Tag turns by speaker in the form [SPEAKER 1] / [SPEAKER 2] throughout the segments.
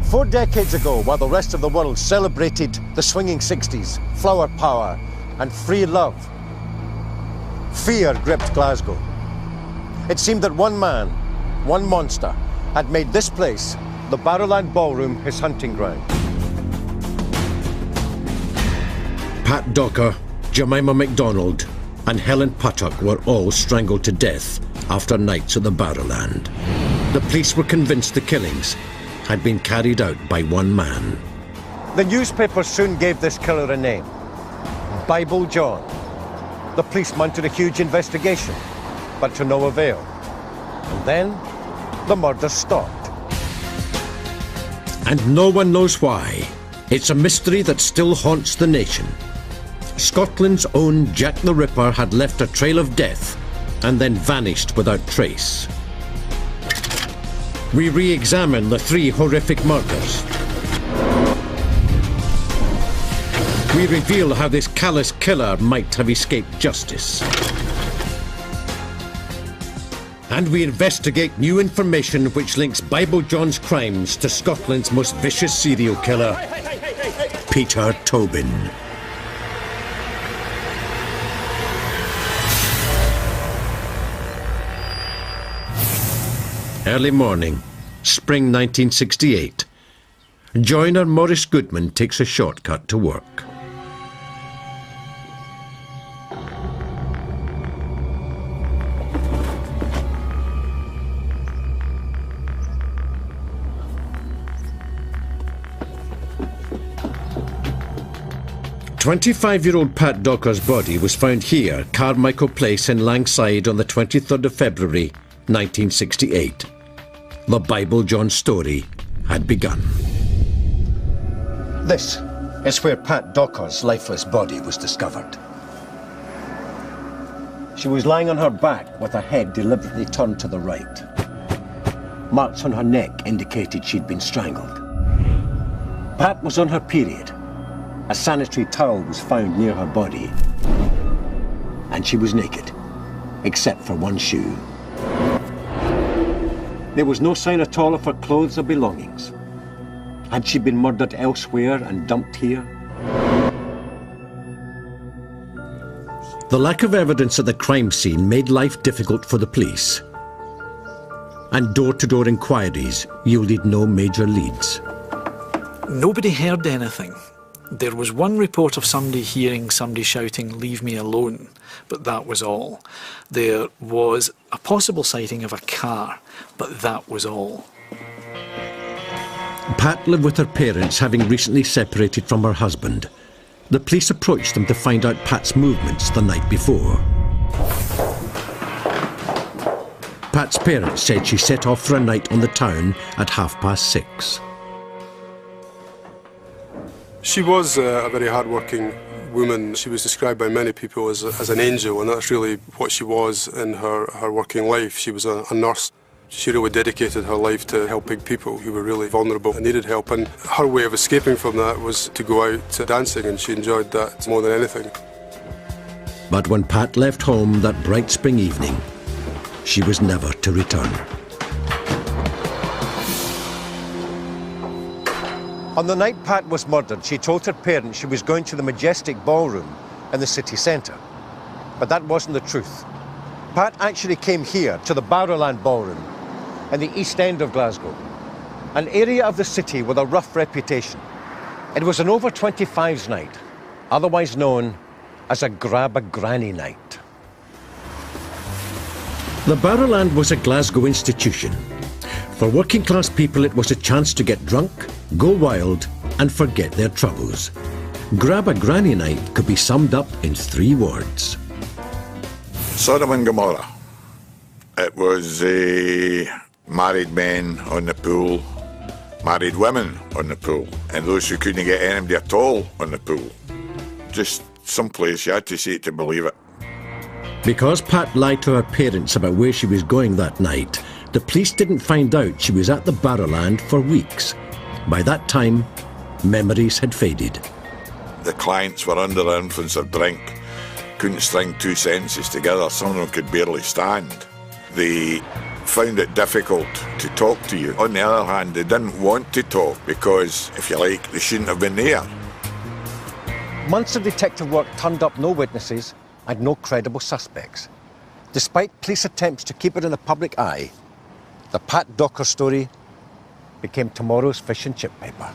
[SPEAKER 1] 4 decades ago, while the rest of the world celebrated the swinging 60s, flower power, and free love, fear gripped Glasgow. It seemed that one man, one monster, had made this place, the Barrowland Ballroom, his hunting ground.
[SPEAKER 2] Pat Docker, Jemima MacDonald, and Helen Puttock were all strangled to death after nights at the Barrowland. The police were convinced the killings had been carried out by one man.
[SPEAKER 1] The newspapers soon gave this killer a name, Bible John. The police mounted a huge investigation, but to no avail. And then, the murders stopped.
[SPEAKER 2] And no one knows why. It's a mystery that still haunts the nation. Scotland's own Jack the Ripper had left a trail of death and then vanished without trace. We re-examine the 3 horrific murders. We reveal how this callous killer might have escaped justice. And we investigate new information which links Bible John's crimes to Scotland's most vicious serial killer, Peter Tobin. Early morning, spring 1968. Joiner Maurice Goodman takes a shortcut to work. "25-year-old Pat Docker's body was found here, Carmichael Place in Langside, on the 23rd of February, 1968. The Bible John story had begun.
[SPEAKER 1] This is where Pat Docker's lifeless body was discovered. She was lying on her back with her head deliberately turned to the right. Marks on her neck indicated she'd been strangled. Pat was on her period. A sanitary towel was found near her body. And she was naked, except for one shoe. There was no sign at all of her clothes or belongings. Had she been murdered elsewhere and dumped here?
[SPEAKER 2] The lack of evidence at the crime scene made life difficult for the police. And door-to-door inquiries yielded no major leads.
[SPEAKER 3] Nobody heard anything. There was one report of somebody hearing somebody shouting, "Leave me alone," but that was all. There was a possible sighting of a car, but that was all.
[SPEAKER 2] Pat lived with her parents, having recently separated from her husband. The police approached them to find out Pat's movements the night before. Pat's parents said she set off for a night on the town at 6:30.
[SPEAKER 4] She was a very hard-working woman. She was described by many people as an angel, and that's really what she was in her working life. She was a nurse. She really dedicated her life to helping people who were really vulnerable and needed help, and her way of escaping from that was to go out dancing, and she enjoyed that more than anything.
[SPEAKER 2] But when Pat left home that bright spring evening, she was never to return.
[SPEAKER 1] On the night Pat was murdered, she told her parents she was going to the majestic ballroom in the city centre. But that wasn't the truth. Pat actually came here to the Barrowland Ballroom in the east end of Glasgow, an area of the city with a rough reputation. It was an over-25s night, otherwise known as a grab-a-granny night.
[SPEAKER 2] The Barrowland was a Glasgow institution. For working class people, it was a chance to get drunk, go wild, and forget their troubles. Grab-a-granny night could be summed up in 3 words.
[SPEAKER 5] Sodom and Gomorrah. It was married men on the pool, married women on the pool, and those who couldn't get anybody at all on the pool. Just some place you had to see it to believe it.
[SPEAKER 2] Because Pat lied to her parents about where she was going that night, the police didn't find out she was at the Barrowland for weeks. By that time, memories had faded.
[SPEAKER 5] The clients were under the influence of drink, couldn't string 2 sentences together, some of them could barely stand. They found it difficult to talk to you. On the other hand, they didn't want to talk because, if you like, they shouldn't have been there.
[SPEAKER 1] Months of detective work turned up no witnesses and no credible suspects. Despite police attempts to keep it in the public eye, the Pat Docker story became tomorrow's fish and chip paper.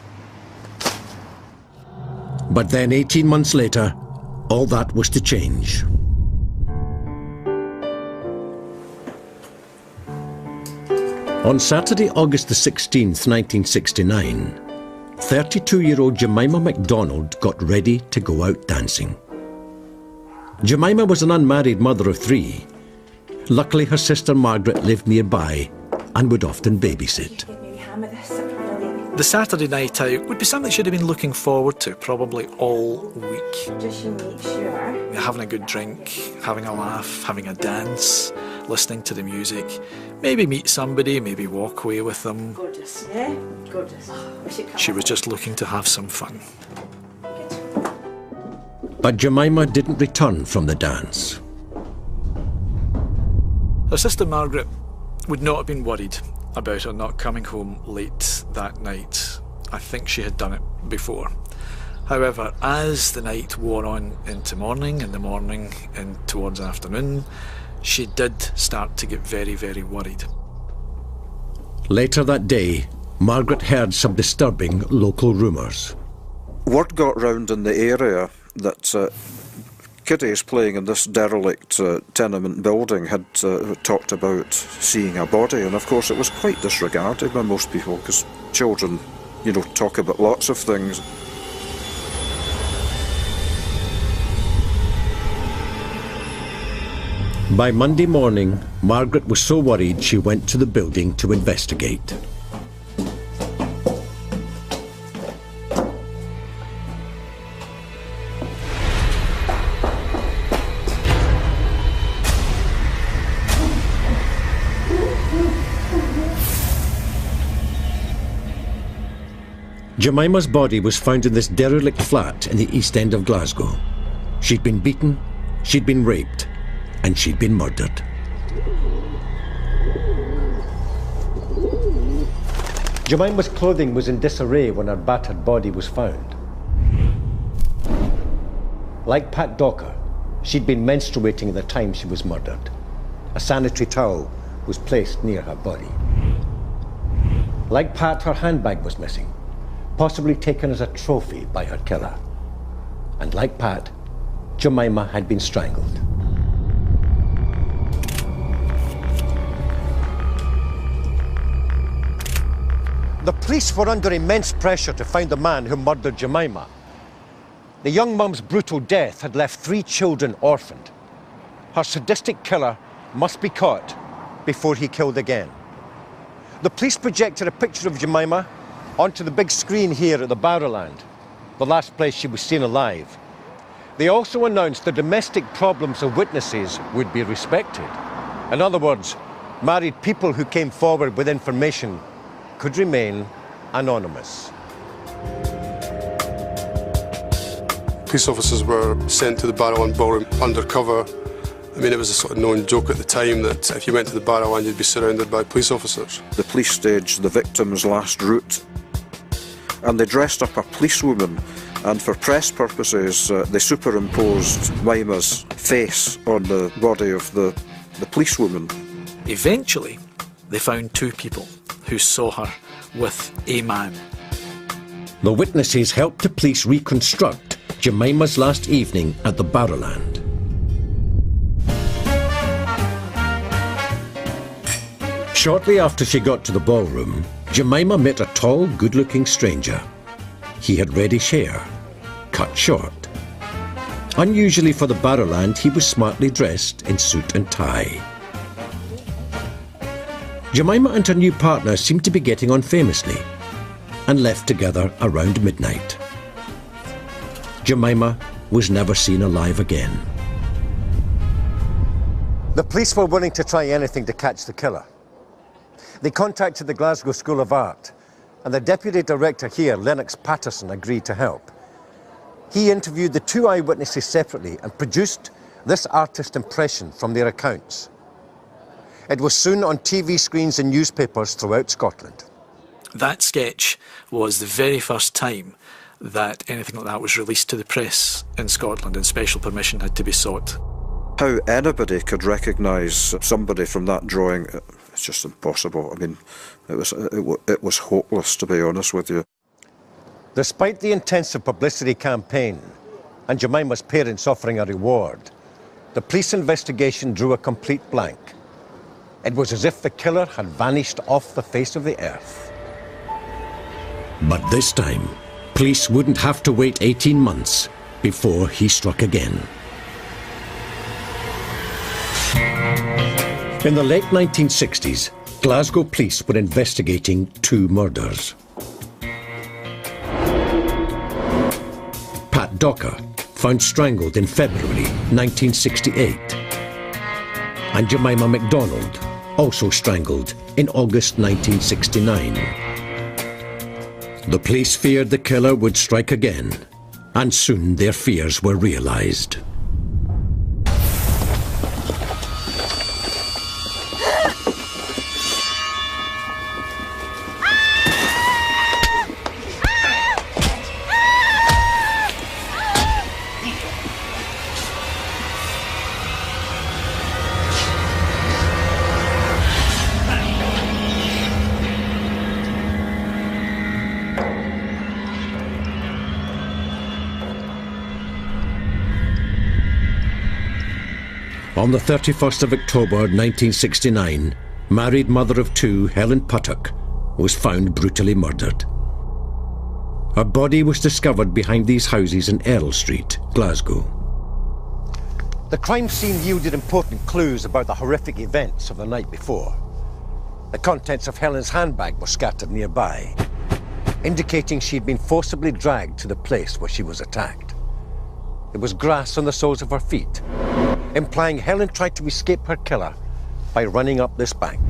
[SPEAKER 2] But then 18 months later, all that was to change. On Saturday, August the 16th, 1969, 32-year-old Jemima MacDonald got ready to go out dancing. Jemima was an unmarried mother of 3. Luckily, her sister Margaret lived nearby and would often babysit.
[SPEAKER 3] The Saturday night out would be something she'd have been looking forward to probably all week.
[SPEAKER 6] Just make sure.
[SPEAKER 3] Having a good drink, having a laugh, having a dance, listening to the music, maybe meet somebody, maybe walk away with them.
[SPEAKER 6] Gorgeous, yeah? Gorgeous.
[SPEAKER 3] She was just looking to have some fun.
[SPEAKER 2] But Jemima didn't return from the dance.
[SPEAKER 3] Her sister Margaret would not have been worried about her not coming home late that night. I think she had done it before. However, as the night wore on into morning, and the morning and towards afternoon, she did start to get very, very worried.
[SPEAKER 2] Later that day, Margaret heard some disturbing local rumours.
[SPEAKER 7] Word got round in the area that kiddies playing in this derelict tenement building had talked about seeing a body, and of course it was quite disregarded by most people because children, you know, talk about lots of things.
[SPEAKER 2] By Monday morning, Margaret was so worried she went to the building to investigate. Jemima's body was found in this derelict flat in the east end of Glasgow. She'd been beaten, she'd been raped, and she'd been murdered.
[SPEAKER 1] Jemima's clothing was in disarray when her battered body was found. Like Pat Docker, she'd been menstruating at the time she was murdered. A sanitary towel was placed near her body. Like Pat, her handbag was missing, possibly taken as a trophy by her killer. And like Pat, Jemima had been strangled. The police were under immense pressure to find the man who murdered Jemima. The young mum's brutal death had left 3 children orphaned. Her sadistic killer must be caught before he killed again. The police projected a picture of Jemima onto the big screen here at the Barrowland, the last place she was seen alive. They also announced the domestic problems of witnesses would be respected. In other words, married people who came forward with information could remain anonymous.
[SPEAKER 4] Police officers were sent to the Barrowland Ballroom undercover. I mean, it was a sort of known joke at the time that if you went to the Barrowland, you'd be surrounded by police officers.
[SPEAKER 7] The police staged the victim's last route, and they dressed up a policewoman, and for press purposes, they superimposed Jemima's face on the body of the policewoman.
[SPEAKER 3] Eventually, they found 2 people who saw her with a man.
[SPEAKER 2] The witnesses helped the police reconstruct Jemima's last evening at the Barrowland. Shortly after she got to the ballroom, Jemima met a tall, good-looking stranger. He had reddish hair, cut short. Unusually for the Barrowland, he was smartly dressed in suit and tie. Jemima and her new partner seemed to be getting on famously and left together around midnight. Jemima was never seen alive again.
[SPEAKER 1] The police were willing to try anything to catch the killer. They contacted the Glasgow School of Art, and the deputy director here, Lennox Patterson, agreed to help. He interviewed the 2 eyewitnesses separately and produced this artist impression from their accounts. It was soon on TV screens and newspapers throughout Scotland.
[SPEAKER 3] That sketch was the very first time that anything like that was released to the press in Scotland, and special permission had to be sought.
[SPEAKER 7] How anybody could recognise somebody from that drawing, it's just impossible. I mean, it was hopeless, to be honest with you.
[SPEAKER 1] Despite the intensive publicity campaign and Jemima's parents offering a reward, the police investigation drew a complete blank. It was as if the killer had vanished off the face of the earth.
[SPEAKER 2] But this time, police wouldn't have to wait 18 months before he struck again. In the late 1960s, Glasgow police were investigating 2 murders. Pat Docker, found strangled in February 1968. And Jemima MacDonald, also strangled in August 1969. The police feared the killer would strike again, and soon their fears were realised. On the 31st of October 1969, married mother of 2, Helen Puttock, was found brutally murdered. Her body was discovered behind these houses in Earl Street, Glasgow.
[SPEAKER 1] The crime scene yielded important clues about the horrific events of the night before. The contents of Helen's handbag were scattered nearby, indicating she'd been forcibly dragged to the place where she was attacked. There was grass on the soles of her feet, implying Helen tried to escape her killer by running up this bank.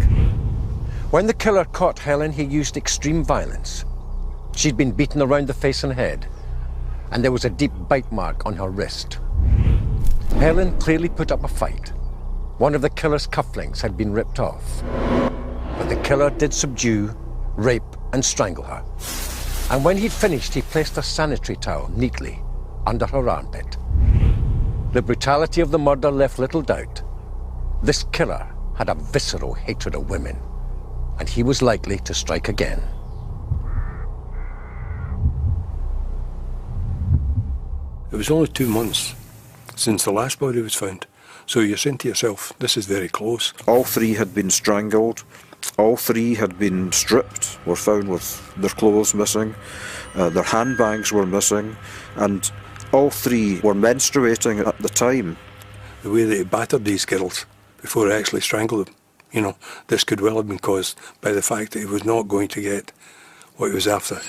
[SPEAKER 1] When the killer caught Helen, he used extreme violence. She'd been beaten around the face and head, and there was a deep bite mark on her wrist. Helen clearly put up a fight. One of the killer's cufflinks had been ripped off. But the killer did subdue, rape, and strangle her. And when he'd finished, he placed a sanitary towel neatly under her armpit. The brutality of the murder left little doubt. This killer had a visceral hatred of women, and he was likely to strike again.
[SPEAKER 8] It was only 2 months since the last body was found. So you're saying to yourself, this is very close.
[SPEAKER 7] All 3 had been strangled. All 3 had been stripped, were found with their clothes missing. Their handbags were missing. And all 3 were menstruating at the time.
[SPEAKER 8] The way that he battered these girls before he actually strangled them, you know, this could well have been caused by the fact that he was not going to get what he was after.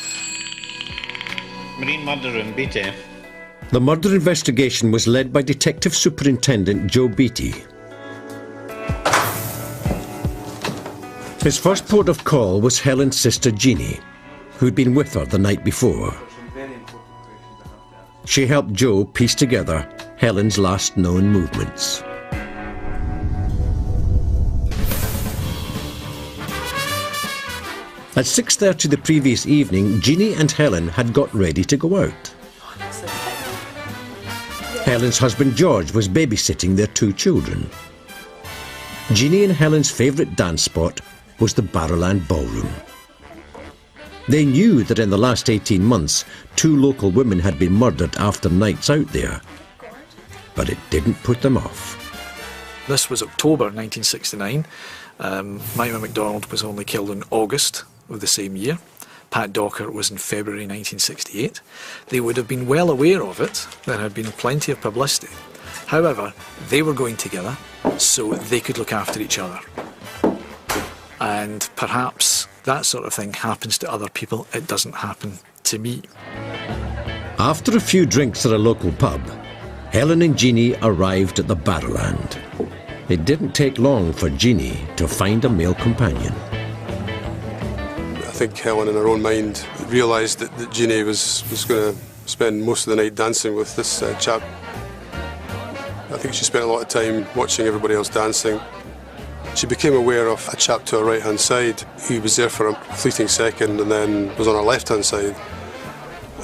[SPEAKER 9] Marine murder room, Beatty.
[SPEAKER 2] The murder investigation was led by Detective Superintendent Joe Beatty. His first port of call was Helen's sister Jeannie, who'd been with her the night before. She helped Joe piece together Helen's last known movements. At 6:30 the previous evening, Jeannie and Helen had got ready to go out. Helen's husband George was babysitting their 2 children. Jeannie and Helen's favourite dance spot was the Barrowland Ballroom. They knew that in the last 18 months, 2 local women had been murdered after nights out there. But it didn't put them off.
[SPEAKER 3] This was October 1969. Jemima MacDonald was only killed in August of the same year. Pat Docker was in February 1968. They would have been well aware of it. There had been plenty of publicity. However, they were going together so they could look after each other. And perhaps that sort of thing happens to other people. It doesn't happen to me.
[SPEAKER 2] After a few drinks at a local pub, Helen and Jeannie arrived at the Barrowland. It didn't take long for Jeannie to find a male companion.
[SPEAKER 4] I think Helen, in her own mind, realised that Jeannie was going to spend most of the night dancing with this chap. I think she spent a lot of time watching everybody else dancing. She became aware of a chap to her right-hand side. He was there for a fleeting second and then was on her left-hand side,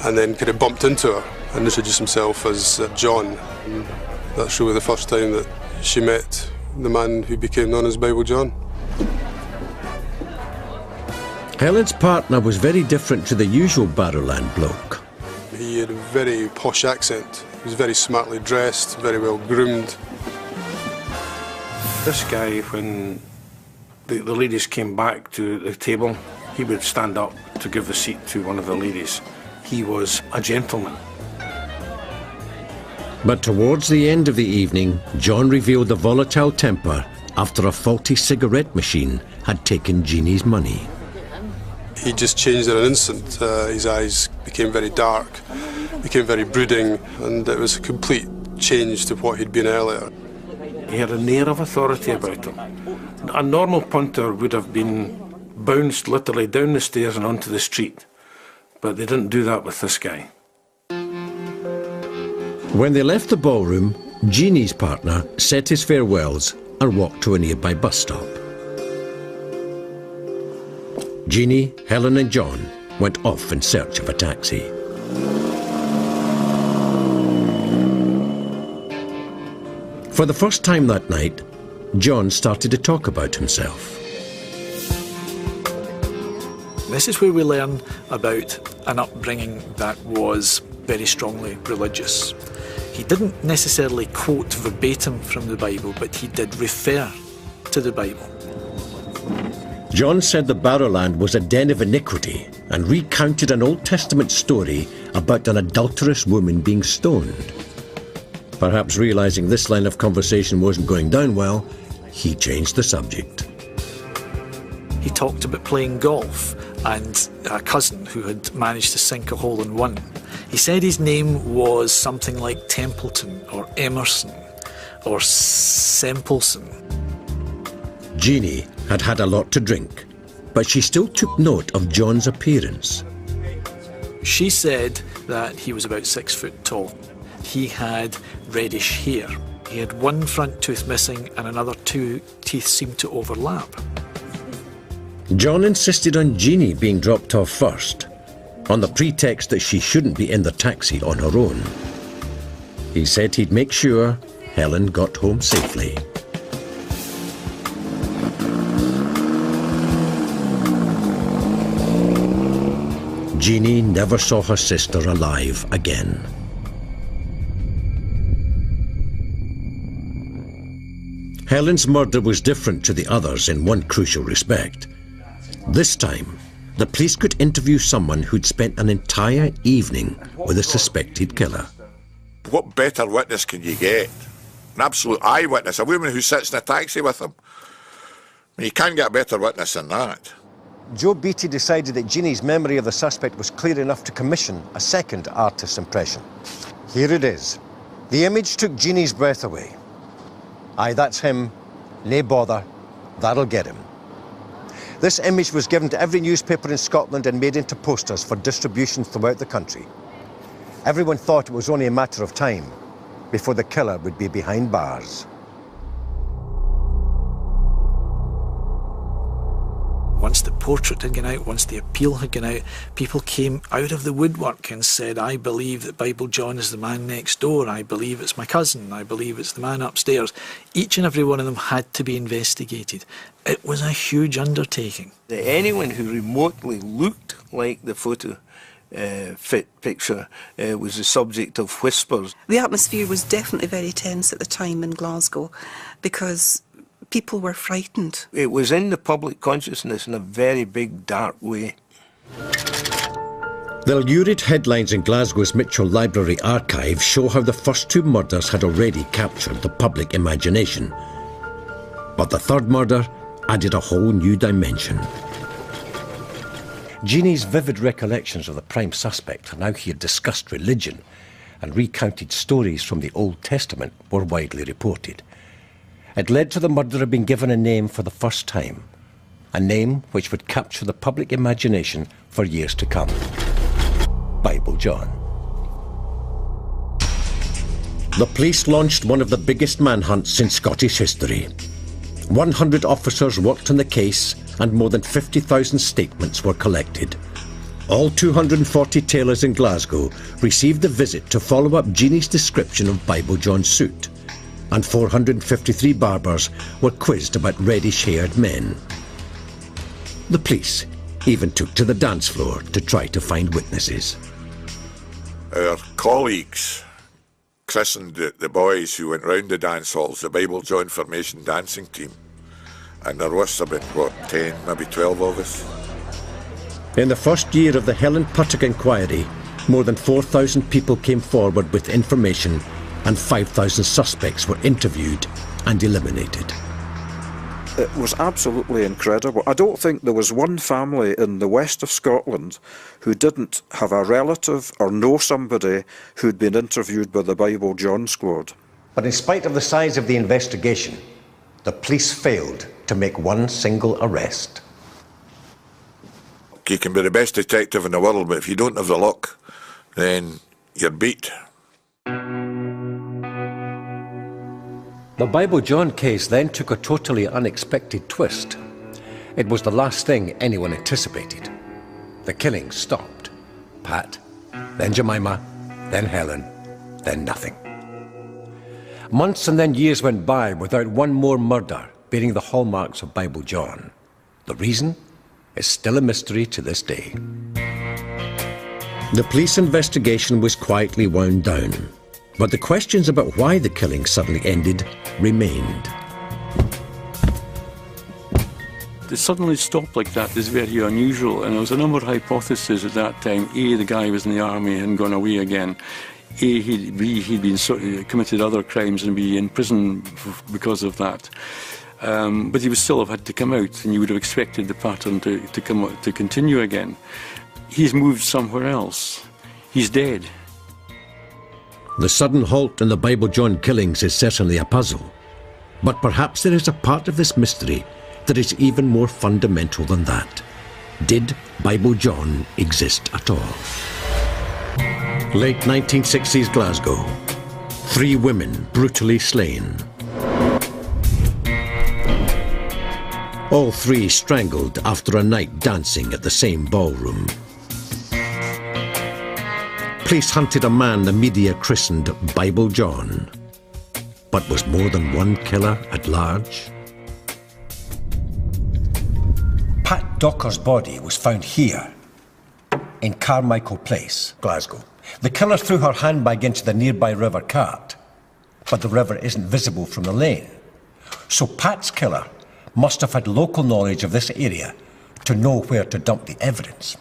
[SPEAKER 4] and then kind of bumped into her and introduced himself as John. And that's really the first time that she met the man who became known as Bible John.
[SPEAKER 2] Helen's partner was very different to the usual Barrowland bloke.
[SPEAKER 4] He had a very posh accent. He was very smartly dressed, very well groomed.
[SPEAKER 9] This guy, when the ladies came back to the table, he would stand up to give the seat to one of the ladies. He was a gentleman.
[SPEAKER 2] But towards the end of the evening, John revealed a volatile temper after a faulty cigarette machine had taken Jeannie's money.
[SPEAKER 4] He just changed in an instant. His eyes became very dark, became very brooding, and it was a complete change to what he'd been earlier.
[SPEAKER 9] He had an air of authority about him. A normal punter would have been bounced literally down the stairs and onto the street, but they didn't do that with this guy.
[SPEAKER 2] When they left the ballroom, Jeannie's partner said his farewells and walked to a nearby bus stop. Jeannie, Helen and John went off in search of a taxi. For the first time that night, John started to talk about himself.
[SPEAKER 3] This is where we learn about an upbringing that was very strongly religious. He didn't necessarily quote verbatim from the Bible, but he did refer to the Bible.
[SPEAKER 2] John said the Barrowland was a den of iniquity and recounted an Old Testament story about an adulterous woman being stoned. Perhaps realising this line of conversation wasn't going down well, he changed the subject.
[SPEAKER 3] He talked about playing golf and a cousin who had managed to sink a hole in one. He said his name was something like Templeton or Emerson or Sempleson.
[SPEAKER 2] Jeannie had had a lot to drink, but she still took note of John's appearance.
[SPEAKER 3] She said that he was about 6 foot tall. He had reddish hair. He had one front tooth missing and another 2 teeth seemed to overlap.
[SPEAKER 2] John insisted on Jeannie being dropped off first, on the pretext that she shouldn't be in the taxi on her own. He said he'd make sure Helen got home safely. Jeannie never saw her sister alive again. Helen's murder was different to the others in one crucial respect. This time, the police could interview someone who'd spent an entire evening with a suspected killer.
[SPEAKER 5] What better witness can you get? An absolute eyewitness, a woman who sits in a taxi with him. You can't get a better witness than that.
[SPEAKER 1] Joe Beattie decided that Jeannie's memory of the suspect was clear enough to commission a second artist's impression. Here it is. The image took Jeannie's breath away. Aye, that's him. Nae bother. That'll get him. This image was given to every newspaper in Scotland and made into posters for distribution throughout the country. Everyone thought it was only a matter of time before the killer would be behind bars.
[SPEAKER 3] Once the portrait had gone out, once the appeal had gone out, people came out of the woodwork and said, I believe that Bible John is the man next door, I believe it's my cousin, I believe it's the man upstairs. Each and every one of them had to be investigated. It was a huge undertaking.
[SPEAKER 9] Anyone who remotely looked like the photo picture was the subject of whispers.
[SPEAKER 10] The atmosphere was definitely very tense at the time in Glasgow because people were frightened.
[SPEAKER 9] It was in the public consciousness in a very big, dark way.
[SPEAKER 2] The lurid headlines in Glasgow's Mitchell Library archive show how the first 2 murders had already captured the public imagination. But the third murder added a whole new dimension.
[SPEAKER 1] Jeannie's vivid recollections of the prime suspect, now he had discussed religion and recounted stories from the Old Testament, were widely reported. It led to the murderer being given a name for the first time, a name which would capture the public imagination for years to come. Bible John.
[SPEAKER 2] The police launched one of the biggest manhunts in Scottish history. 100 officers worked on the case and more than 50,000 statements were collected. All 240 tailors in Glasgow received a visit to follow up Jeannie's description of Bible John's suit, and 453 barbers were quizzed about reddish-haired men. The police even took to the dance floor to try to find witnesses.
[SPEAKER 5] Our colleagues christened the boys who went round the dance halls the Bible John Formation dancing team, and there was about, 10, maybe 12 of us.
[SPEAKER 2] In the first year of the Helen Puttock inquiry, more than 4,000 people came forward with information and 5,000 suspects were interviewed and eliminated.
[SPEAKER 7] It was absolutely incredible. I don't think there was one family in the west of Scotland who didn't have a relative or know somebody who'd been interviewed by the Bible John squad.
[SPEAKER 1] But in spite of the size of the investigation, the police failed to make one single arrest.
[SPEAKER 5] You can be the best detective in the world, but if you don't have the luck, then you're beat.
[SPEAKER 1] The Bible John case then took a totally unexpected twist. It was the last thing anyone anticipated. The killings stopped. Pat, then Jemima, then Helen, then nothing. Months and then years went by without one more murder bearing the hallmarks of Bible John. The reason is still a mystery to this day.
[SPEAKER 2] The police investigation was quietly wound down, but the questions about why the killing suddenly ended remained.
[SPEAKER 11] To suddenly stop like that is very unusual, and there was a number of hypotheses at that time. A, the guy was in the army and gone away again. A, he'd been committed other crimes and be in prison because of that. But he would still have had to come out, and you would have expected the pattern to continue again. He's moved somewhere else. He's dead.
[SPEAKER 2] The sudden halt in the Bible John killings is certainly a puzzle, but perhaps there is a part of this mystery that is even more fundamental than that. Did Bible John exist at all? Late 1960s Glasgow. 3 women brutally slain. All 3 strangled after a night dancing at the same ballroom. Police hunted a man the media christened Bible John. But was more than one killer at large?
[SPEAKER 1] Pat Docker's body was found here, in Carmichael Place, Glasgow. The killer threw her handbag into the nearby River Cart, but the river isn't visible from the lane. So Pat's killer must have had local knowledge of this area to know where to dump the evidence.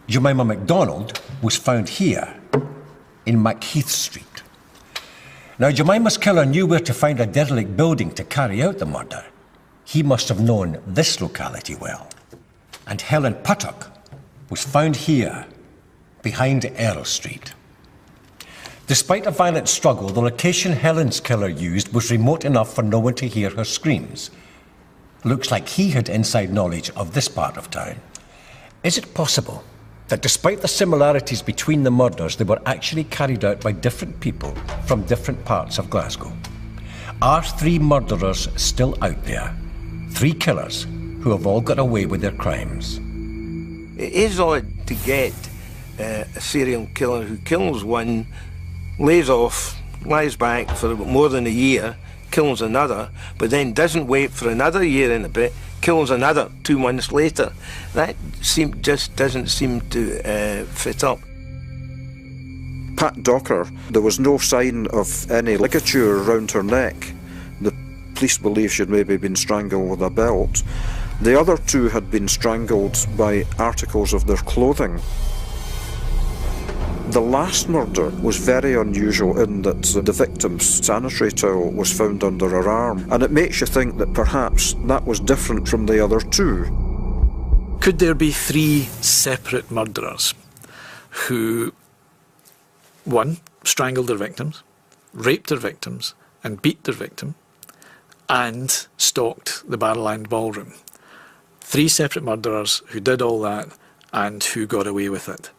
[SPEAKER 1] Jemima MacDonald was found here, in Macheath Street. Now, Jemima's killer knew where to find a derelict building to carry out the murder. He must have known this locality well. And Helen Puttock was found here, behind Earl Street. Despite a violent struggle, the location Helen's killer used was remote enough for no one to hear her screams. Looks like he had inside knowledge of this part of town. Is it possible that despite the similarities between the murders, they were actually carried out by different people from different parts of Glasgow? Are 3 murderers still out there? 3 killers who have all got away with their crimes?
[SPEAKER 12] It is odd to get a serial killer who kills one, lays off, lies back for more than a year, kills another, but then doesn't wait for another year and a bit, kills another 2 months later. That just doesn't seem to fit up.
[SPEAKER 7] Pat Docker, there was no sign of any ligature around her neck. The police believe she'd maybe been strangled with a belt. The other 2 had been strangled by articles of their clothing. The last murder was very unusual in that the victim's sanitary towel was found under her arm, and it makes you think that perhaps that was different from the other 2.
[SPEAKER 3] Could there be 3 separate murderers who, 1, strangled their victims, raped their victims, and beat their victim, and stalked the Barrowland Ballroom? 3 separate murderers who did all that and who got away with it.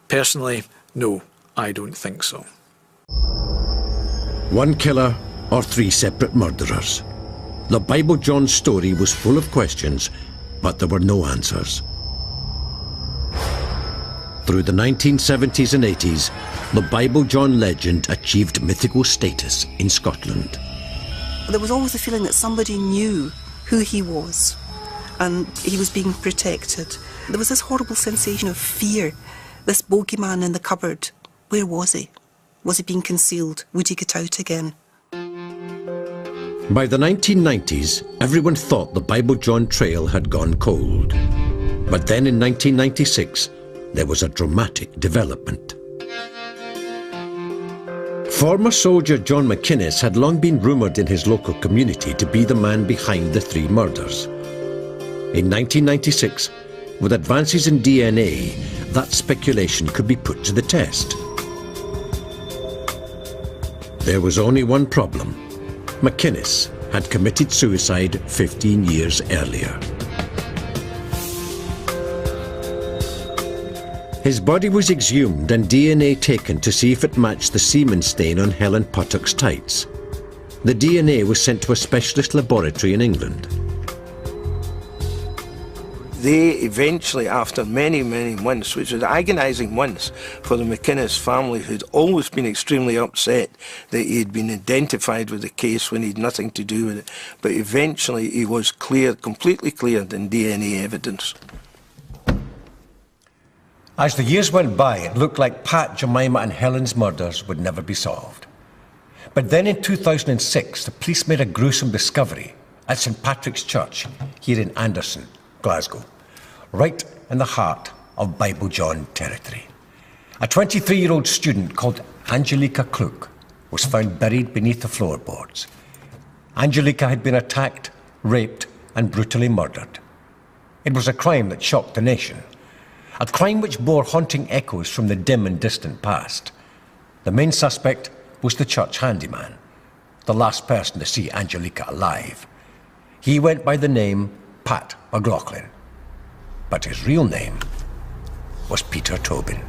[SPEAKER 3] Personally, no, I don't think so.
[SPEAKER 2] 1 killer or 3 separate murderers? The Bible John story was full of questions, but there were no answers. Through the 1970s and 80s, the Bible John legend achieved mythical status in Scotland.
[SPEAKER 10] There was always the feeling that somebody knew who he was and he was being protected. There was this horrible sensation of fear. This bogeyman in the cupboard, where was he? Was he being concealed? Would he get out again?
[SPEAKER 2] By the 1990s, everyone thought the Bible John trail had gone cold. But then in 1996, there was a dramatic development. Former soldier John McInnes had long been rumoured in his local community to be the man behind the 3 murders. In 1996, with advances in DNA, that speculation could be put to the test. There was only one problem. McInnes had committed suicide 15 years earlier. His body was exhumed and DNA taken to see if it matched the semen stain on Helen Puttock's tights. The DNA was sent to a specialist laboratory in England.
[SPEAKER 12] They eventually, after many, many months, which was agonising months for the McInnes family, who'd always been extremely upset that he had been identified with the case when he had nothing to do with it, but eventually he was cleared, completely cleared in DNA evidence.
[SPEAKER 1] As the years went by, it looked like Pat, Jemima and Helen's murders would never be solved. But then in 2006, the police made a gruesome discovery at St Patrick's Church here in Anderson, Glasgow, right in the heart of Bible John territory. A 23-year-old student called Angelica Klook was found buried beneath the floorboards. Angelica had been attacked, raped and brutally murdered. It was a crime that shocked the nation. A crime which bore haunting echoes from the dim and distant past. The main suspect was the church handyman, the last person to see Angelica alive. He went by the name Pat McLaughlin, but his real name was Peter Tobin.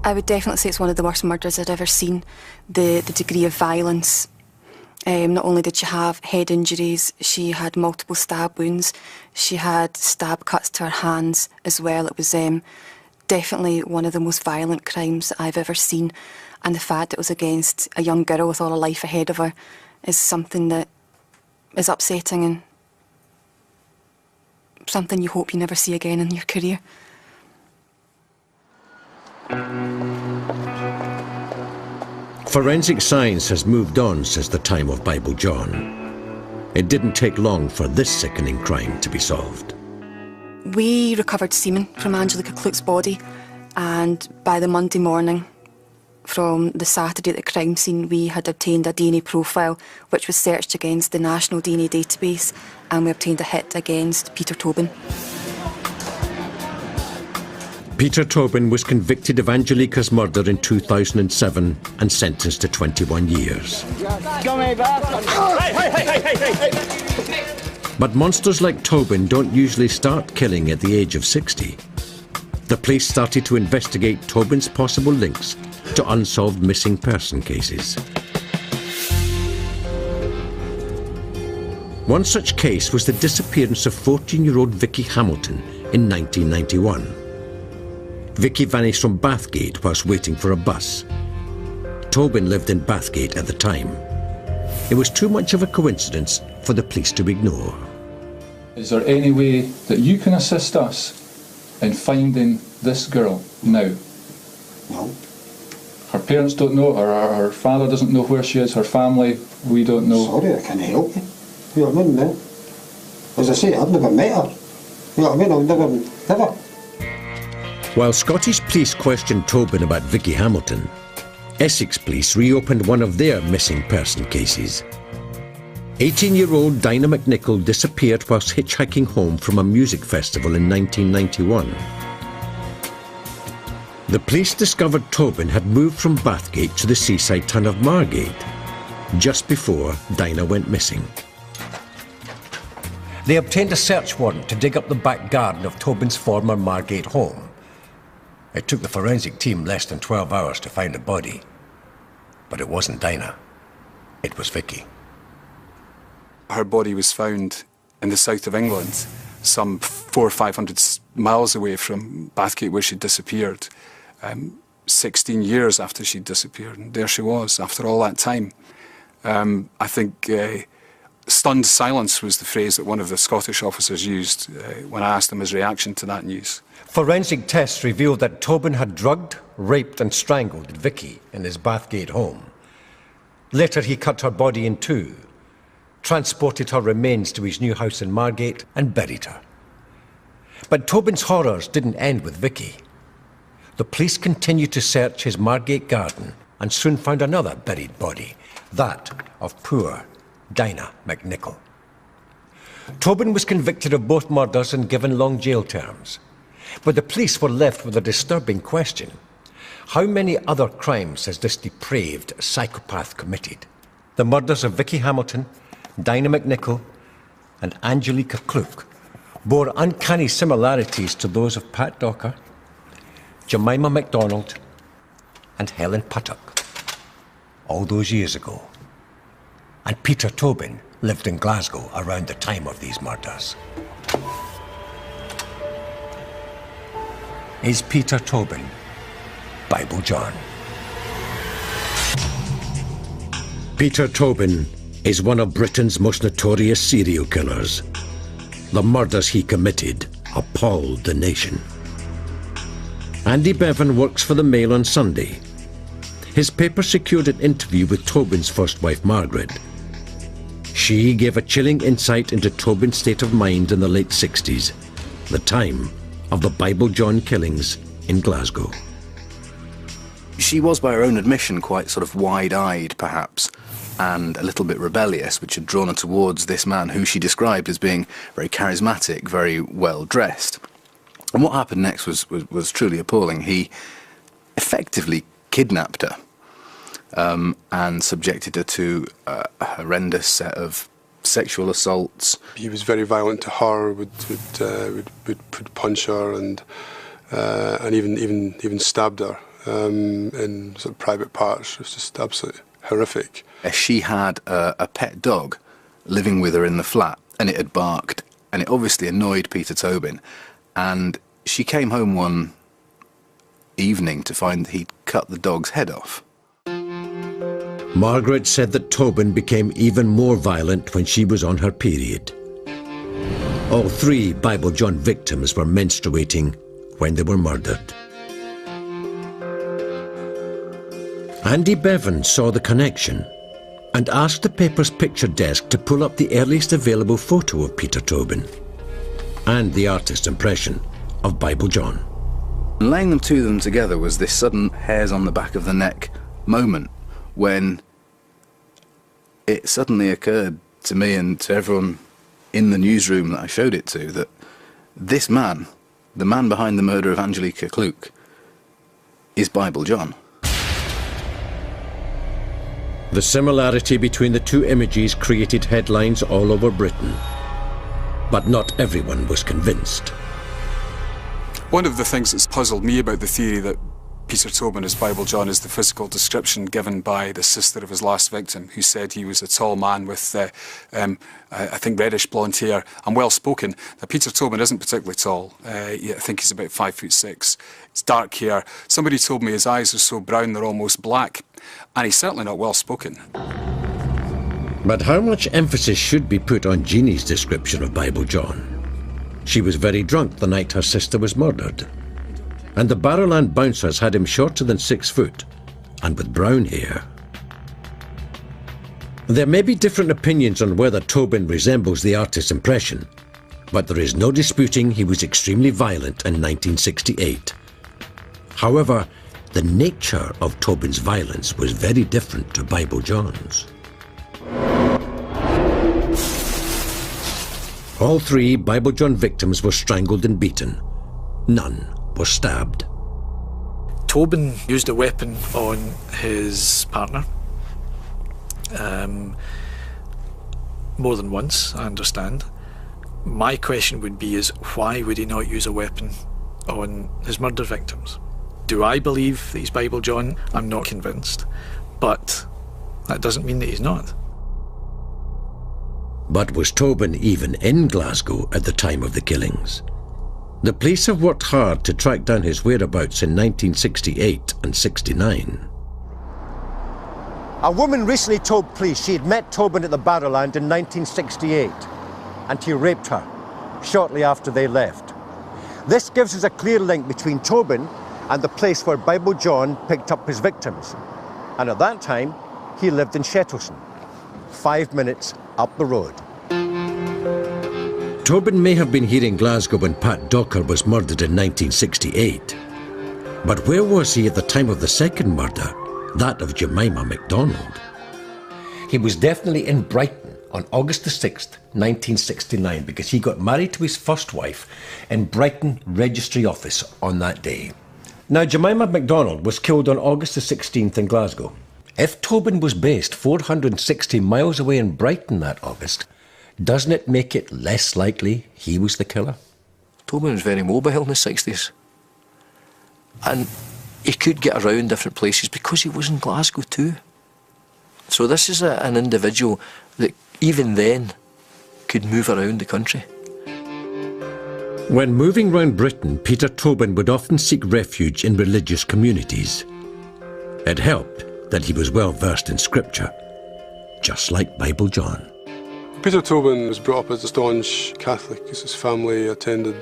[SPEAKER 13] I would definitely say it's one of the worst murders I'd ever seen. The degree of violence. Not only did she have head injuries, she had multiple stab wounds. She had stab cuts to her hands as well. It was definitely one of the most violent crimes that I've ever seen. And the fact it was against a young girl with all her life ahead of her is something that is upsetting and something you hope you never see again in your career.
[SPEAKER 2] Forensic science has moved on since the time of Bible John. It didn't take long for this sickening crime to be solved.
[SPEAKER 13] We recovered semen from Angelica Klook's body, and by the Monday morning, from the Saturday at the crime scene, we had obtained a DNA profile which was searched against the National DNA Database, and we obtained a hit against Peter Tobin.
[SPEAKER 2] Peter Tobin was convicted of Angelica's murder in 2007 and sentenced to 21 years. But monsters like Tobin don't usually start killing at the age of 60. The police started to investigate Tobin's possible links to unsolved missing person cases. One such case was the disappearance of 14-year-old Vicky Hamilton in 1991. Vicky vanished from Bathgate whilst waiting for a bus. Tobin lived in Bathgate at the time. It was too much of a coincidence for the police to ignore.
[SPEAKER 14] Is there any way that you can assist us in finding this girl now?
[SPEAKER 15] No.
[SPEAKER 14] Her parents don't know, her father doesn't know where she is, her family, we don't know.
[SPEAKER 15] Sorry, I can't help you. You know what I mean, man? As I say, I've never met her. You know what I mean? I've never.
[SPEAKER 2] While Scottish police questioned Tobin about Vicky Hamilton, Essex police reopened one of their missing person cases. 18-year-old Dinah McNichol disappeared whilst hitchhiking home from a music festival in 1991. The police discovered Tobin had moved from Bathgate to the seaside town of Margate, just before Dinah went missing.
[SPEAKER 1] They obtained a search warrant to dig up the back garden of Tobin's former Margate home. It took the forensic team less than 12 hours to find a body. But it wasn't Dinah. It was Vicky.
[SPEAKER 16] Her body was found in the south of England, some 400 or 500 miles away from Bathgate, where she disappeared, 16 years after she'd disappeared. And there she was, after all that time. I think stunned silence was the phrase that one of the Scottish officers used when I asked him his reaction to that news.
[SPEAKER 1] Forensic tests revealed that Tobin had drugged, raped and strangled Vicky in his Bathgate home. Later he cut her body in two, transported her remains to his new house in Margate and buried her. But Tobin's horrors didn't end with Vicky. The police continued to search his Margate garden and soon found another buried body, that of poor Dinah McNichol. Tobin was convicted of both murders and given long jail terms. But the police were left with a disturbing question. How many other crimes has this depraved psychopath committed? The murders of Vicky Hamilton, Dinah McNichol and Angelica Klook bore uncanny similarities to those of Pat Docker, Jemima MacDonald and Helen Puttock all those years ago. And Peter Tobin lived in Glasgow around the time of these murders. Is Peter Tobin Bible John?
[SPEAKER 2] Peter Tobin is one of Britain's most notorious serial killers. The murders he committed appalled the nation. Andy Bevan works for the Mail on Sunday. His paper secured an interview with Tobin's first wife, Margaret. She gave a chilling insight into Tobin's state of mind in the late 60s, the time of the Bible John killings in Glasgow.
[SPEAKER 17] She was, by her own admission, quite sort of wide-eyed, perhaps, and a little bit rebellious, which had drawn her towards this man, who she described as being very charismatic, very well-dressed. And what happened next was truly appalling. He effectively kidnapped her and subjected her to a horrendous set of sexual assaults.
[SPEAKER 4] He was very violent to her, would punch her and even stabbed her in sort of private parts. It was just absolutely horrific.
[SPEAKER 17] She had a pet dog living with her in the flat, and it had barked, and it obviously annoyed Peter Tobin. And she came home one evening to find that he'd cut the dog's head off.
[SPEAKER 2] Margaret said that Tobin became even more violent when she was on her period. All three Bible John victims were menstruating when they were murdered. Andy Bevan saw the connection and asked the paper's picture desk to pull up the earliest available photo of Peter Tobin and the artist's impression of Bible John.
[SPEAKER 17] Laying them together was this sudden hairs on the back of the neck moment when it suddenly occurred to me and to everyone in the newsroom that I showed it to that this man, the man behind the murder of Angelica Klook, is Bible John.
[SPEAKER 2] The similarity between the two images created headlines all over Britain, but not everyone was convinced.
[SPEAKER 16] One of the things that's puzzled me about the theory that Peter Tobin is Bible John is the physical description given by the sister of his last victim, who said he was a tall man with, I think, reddish blonde hair and well-spoken. Now, Peter Tobin isn't particularly tall. I think he's about 5'6". It's dark hair. Somebody told me his eyes are so brown they're almost black, and he's certainly not well-spoken.
[SPEAKER 2] But how much emphasis should be put on Jeannie's description of Bible John? She was very drunk the night her sister was murdered. And the Barrowland bouncers had him shorter than 6 foot and with brown hair. There may be different opinions on whether Tobin resembles the artist's impression, but there is no disputing he was extremely violent in 1968. However, the nature of Tobin's violence was very different to Bible John's. All three Bible John victims were strangled and beaten. None were stabbed.
[SPEAKER 3] Tobin used a weapon on his partner more than once, I understand. My question would be is why would he not use a weapon on his murder victims? Do I believe that he's Bible John? I'm not convinced. But that doesn't mean that he's not.
[SPEAKER 2] But was Tobin even in Glasgow at the time of the killings? The police have worked hard to track down his whereabouts in 1968 and 69.
[SPEAKER 1] A woman recently told police she had met Tobin at the Barrowland in 1968 and he raped her shortly after they left. This gives us a clear link between Tobin and the place where Bible John picked up his victims. And at that time, he lived in Shettleston, 5 minutes up the road.
[SPEAKER 2] Tobin may have been here in Glasgow when Pat Docker was murdered in 1968. But where was he at the time of the second murder, that of Jemima MacDonald?
[SPEAKER 18] He was definitely in Brighton on August the 6th, 1969, because he got married to his first wife in Brighton Registry Office on that day. Now, Jemima MacDonald was killed on August the 16th in Glasgow. If Tobin was based 460 miles away in Brighton that August, doesn't it make it less likely he was the killer?
[SPEAKER 19] Tobin was very mobile in the 60s. And he could get around different places because he was in Glasgow too. So this is an individual that even then could move around the country.
[SPEAKER 2] When moving round Britain, Peter Tobin would often seek refuge in religious communities. It helped that he was well versed in scripture, just like Bible John.
[SPEAKER 4] Peter Tobin was brought up as a staunch Catholic. His family attended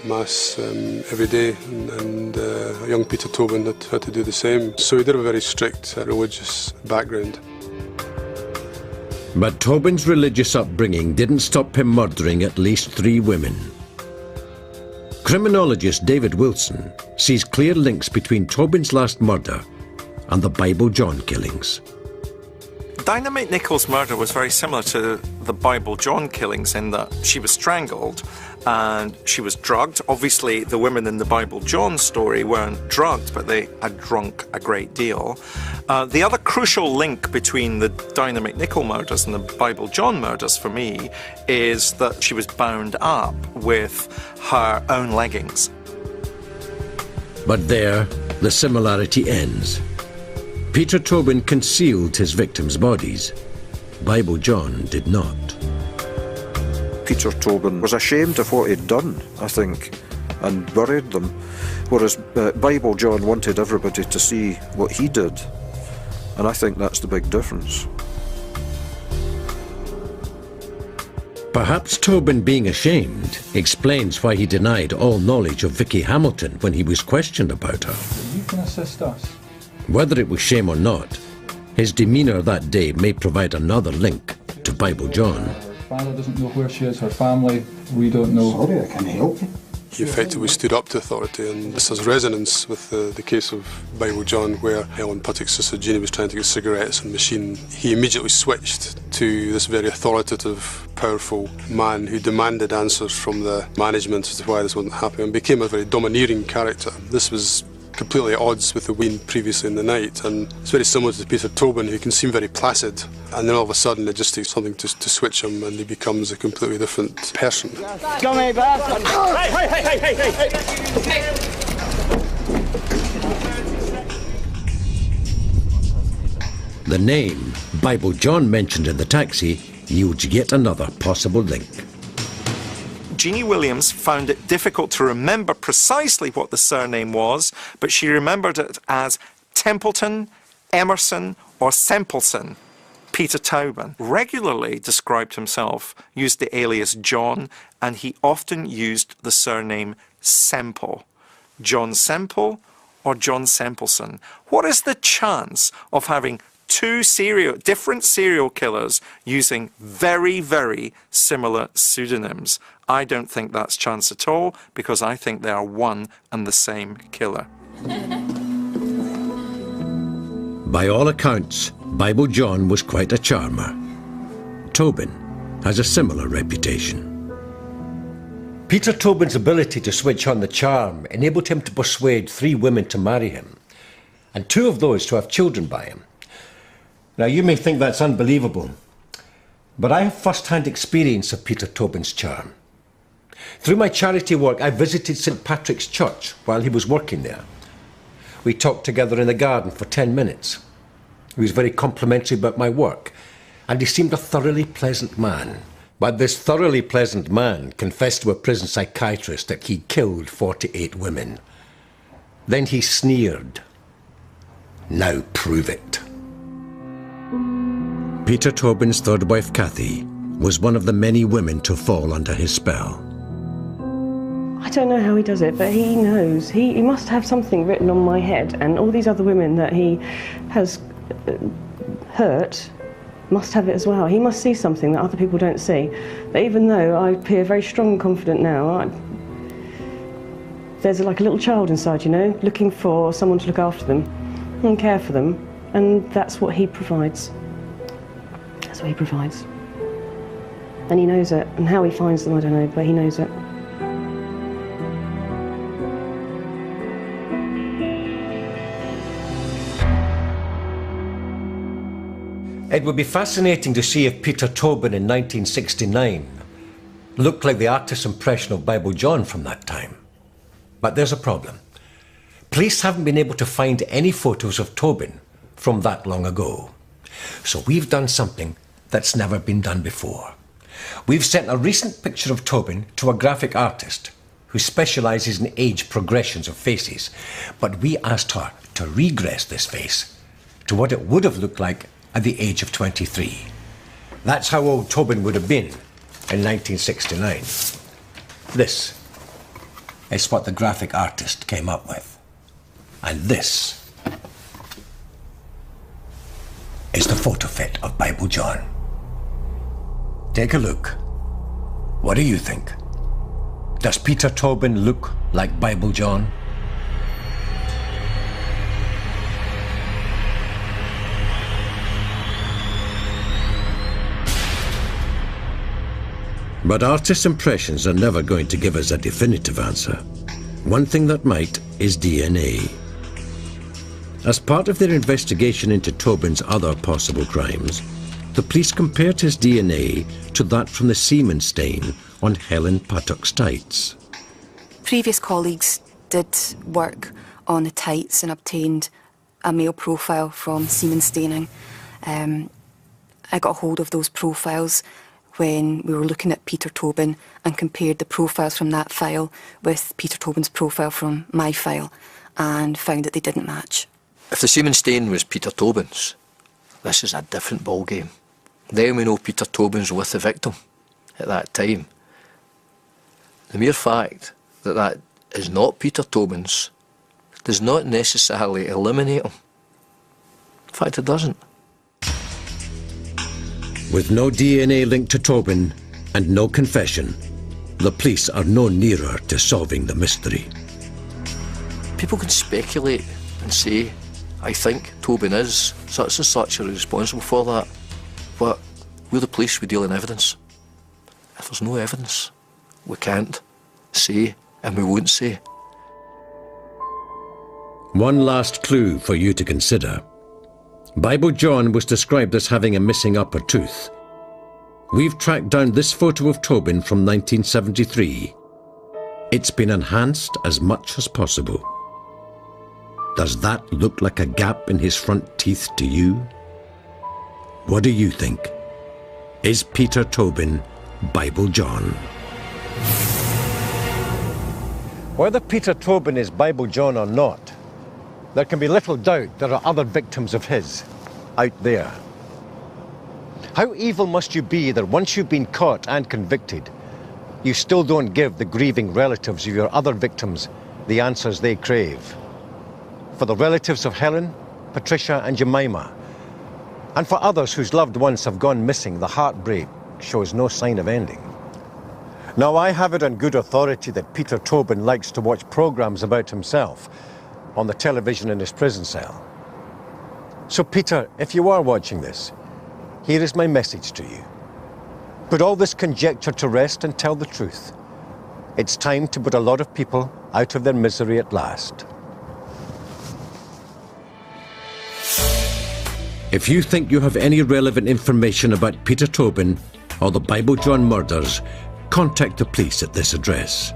[SPEAKER 4] Mass every day, and young Peter Tobin had to do the same. So he did have a very strict religious background.
[SPEAKER 2] But Tobin's religious upbringing didn't stop him murdering at least 3 women. Criminologist David Wilson sees clear links between Tobin's last murder and the Bible John killings.
[SPEAKER 20] Dynamite Nichol's murder was very similar to the Bible John killings in that she was strangled and she was drugged. Obviously, the women in the Bible John story weren't drugged, but they had drunk a great deal. The other crucial link between the Dynamite Nicol murders and the Bible John murders for me is that she was bound up with her own leggings.
[SPEAKER 2] But there, the similarity ends. Peter Tobin concealed his victims' bodies. Bible John did not.
[SPEAKER 7] Peter Tobin was ashamed of what he'd done, I think, and buried them, whereas Bible John wanted everybody to see what he did, and I think that's the big difference.
[SPEAKER 2] Perhaps Tobin being ashamed explains why he denied all knowledge of Vicky Hamilton when he was questioned about her.
[SPEAKER 14] You can assist us.
[SPEAKER 2] Whether it was shame or not, his demeanour that day may provide another link to Bible John.
[SPEAKER 14] Her father doesn't know where she is, her family, we don't know.
[SPEAKER 15] Sorry, I can't help you.
[SPEAKER 4] He effectively stood up to authority, and this has resonance with the case of Bible John, where Helen Puttick's sister Jeannie was trying to get cigarettes and machine. He immediately switched to this very authoritative, powerful man who demanded answers from the management as to why this wasn't happening, and became a very domineering character. This was completely at odds with the Ween previously in the night, and it's very similar to Peter Tobin, who can seem very placid, and then all of a sudden it just takes something to switch him and he becomes a completely different person.
[SPEAKER 21] Scummy bastard! Hey!
[SPEAKER 2] The name Bible John mentioned in the taxi yields yet another possible link.
[SPEAKER 20] Jeannie Williams found it difficult to remember precisely what the surname was, but she remembered it as Templeton, Emerson, or Sempleson. Peter Tobin regularly described himself, used the alias John, and he often used the surname Semple. John Semple or John Sempleson. What is the chance of having two different serial killers using very, very similar pseudonyms? I don't think that's chance at all, because I think they are one and the same killer.
[SPEAKER 2] By all accounts, Bible John was quite a charmer. Tobin has a similar reputation.
[SPEAKER 18] Peter Tobin's ability to switch on the charm enabled him to persuade 3 women to marry him, and 2 of those to have children by him. Now, you may think that's unbelievable, but I have first-hand experience of Peter Tobin's charm. Through my charity work, I visited St. Patrick's Church while he was working there. We talked together in the garden for 10 minutes. He was very complimentary about my work, and he seemed a thoroughly pleasant man. But this thoroughly pleasant man confessed to a prison psychiatrist that he killed 48 women. Then he sneered. Now prove it. Peter Tobin's third wife, Kathy, was one of the many women to fall under his spell.
[SPEAKER 6] I don't know how he does it, but he knows. He must have something written on my head, and all these other women that he has hurt must have it as well. He must see something that other people don't see. But even though I appear very strong and confident now, there's like a little child inside, you know, looking for someone to look after them and care for them, and that's what he provides. That's what he provides. And he knows it, and how he finds them, I don't know, but he knows it.
[SPEAKER 18] It would be fascinating to see if Peter Tobin in 1969 looked like the artist's impression of Bible John from that time. But there's a problem. Police haven't been able to find any photos of Tobin from that long ago. So we've done something that's never been done before. We've sent a recent picture of Tobin to a graphic artist who specialises in age progressions of faces, but we asked her to regress this face to what it would have looked like at the age of 23. That's how old Tobin would have been in 1969. This is what the graphic artist came up with. And this is the photo fit of Bible John. Take a look. What do you think? Does Peter Tobin look like Bible John? But artists' impressions are never going to give us a definitive answer. One thing that might is DNA. As part of their investigation into Tobin's other possible crimes, the police compared his DNA to that from the semen stain on Helen Puttock's tights.
[SPEAKER 13] Previous colleagues did work on the tights and obtained a male profile from semen staining. I got hold of those profiles when we were looking at Peter Tobin and compared the profiles from that file with Peter Tobin's profile from my file and found that they didn't match.
[SPEAKER 19] If the semen stain was Peter Tobin's, this is a different ballgame. Then we know Peter Tobin's with the victim at that time. The mere fact that that is not Peter Tobin's does not necessarily eliminate him. In fact, it doesn't.
[SPEAKER 2] With no DNA linked to Tobin and no confession, the police are no nearer to solving the mystery.
[SPEAKER 19] People can speculate and say, I think Tobin is such and such are responsible for that, but we're the police, we deal in evidence. If there's no evidence, we can't say and we won't say.
[SPEAKER 2] One last clue for you to consider. Bible John was described as having a missing upper tooth. We've tracked down this photo of Tobin from 1973. It's been enhanced as much as possible. Does that look like a gap in his front teeth to you? What do you think? Is Peter Tobin Bible John?
[SPEAKER 1] Whether Peter Tobin is Bible John or not, there can be little doubt there are other victims of his out there. How evil must you be that once you've been caught and convicted, you still don't give the grieving relatives of your other victims the answers they crave? For the relatives of Helen, Patricia and Jemima, and for others whose loved ones have gone missing, the heartbreak shows no sign of ending. Now, I have it on good authority that Peter Tobin likes to watch programs about himself on the television in his prison cell. So, Peter, if you are watching this, here is my message to you. Put all this conjecture to rest and tell the truth. It's time to put a lot of people out of their misery at last.
[SPEAKER 2] If you think you have any relevant information about Peter Tobin or the Bible John murders, contact the police at this address.